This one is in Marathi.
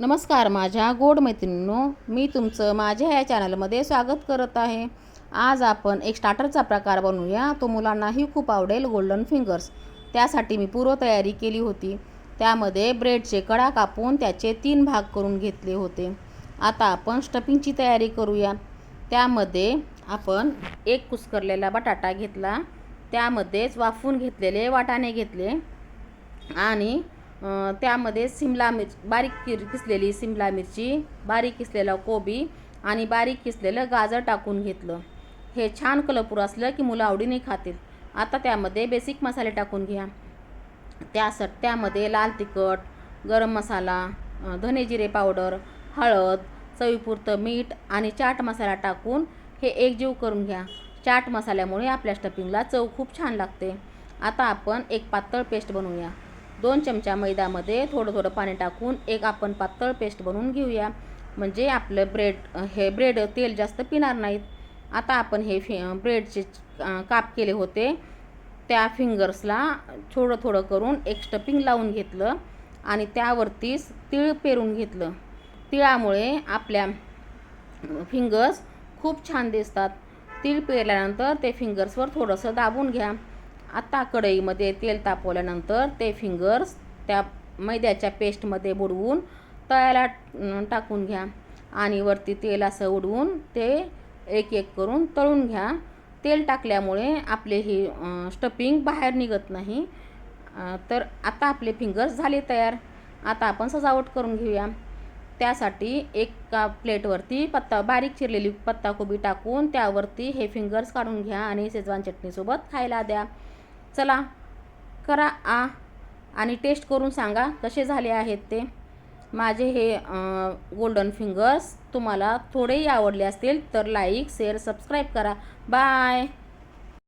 नमस्कार माझ्या गोड मैत्रिणींनो, मी तुमचं माझ्या या चॅनलमध्ये स्वागत करत आहे। आज आपण एक स्टार्टरचा प्रकार बनवूया, तो मुलांनाही खूप आवडेल, गोल्डन फिंगर्स। त्यासाठी मी पूर्वतयारी केली होती। त्यामध्ये ब्रेडचे कडा कापून त्याचे 3 भाग करून घेतले होते। आता आपण स्टफिंगची तयारी करूया। त्यामध्ये आपण एक कुस्करलेला बटाटा घेतला, त्यामध्येच वाफवून घेतलेले वाटाणे घेतले आणि त्यामध्ये सिमला मिर्च, बारीक किसलेली सिमला मिरची, बारीक किसलेला कोबी आणि बारीक किसलेलं गाजर टाकून घेतलं। हे छान कलरपूर असलं की मुलं आवडीने खातील। आता त्यामध्ये बेसिक मसाले टाकून घ्या। त्यामध्ये लाल तिखट, गरम मसाला, धने जिरे पावडर, हळद, चवीपुरतं मीठ आणि चाट मसाला टाकून हे एकजीव करून घ्या। चाट मसाल्यामुळे आपल्या स्टफिंगला चव खूप छान लागते। आता आपण एक पातळ पेस्ट बनवूया। 2 चमचा मैद्यामध्ये थोडं थोडं पाणी टाकून एक आपण पातळ पेस्ट बनवून घेऊया, म्हणजे आपलं ब्रेड तेल जास्त पिणार नाहीत। आता आपण हे ब्रेडचे काप केले होते, त्या फिंगर्सला थोडं थोडं करून एक स्टफिंग लावून घेतलं आणि त्यावरतीच तीळ पेरून घेतलं। तिळामुळे आपल्या फिंगर्स खूप छान दिसतात। तीळ पेरल्यानंतर ते फिंगर्सवर थोडंसं दाबून घ्या। आता कढईमध्ये तेल तापवल्यानंतर ते फिंगर्स त्या मैद्याच्या पेस्टमध्ये बुडवून तळायला टाकून घ्या आणि वरती तेल असं उडवून ते एक एक करून तळून घ्या। तेल टाकल्यामुळे आपले ही स्टफिंग बाहेर निघत नाही। तर आता आपले फिंगर्स झाले तयार। आता आपण सजावट करून घेऊया। त्यासाठी एका प्लेटवरती बारीक चिरलेली पत्ताकोबी टाकून त्यावरती हे फिंगर्स काढून घ्या आणि शेजवान चटणीसोबत खायला द्या। चला करा आणि टेस्ट करून सांगा कसे झाले आहेत ते। माझे हे गोल्डन फिंगर्स तुम्हाला थोडेही आवडले असतील तर लाईक, शेअर, सबस्क्राईब करा। बाय।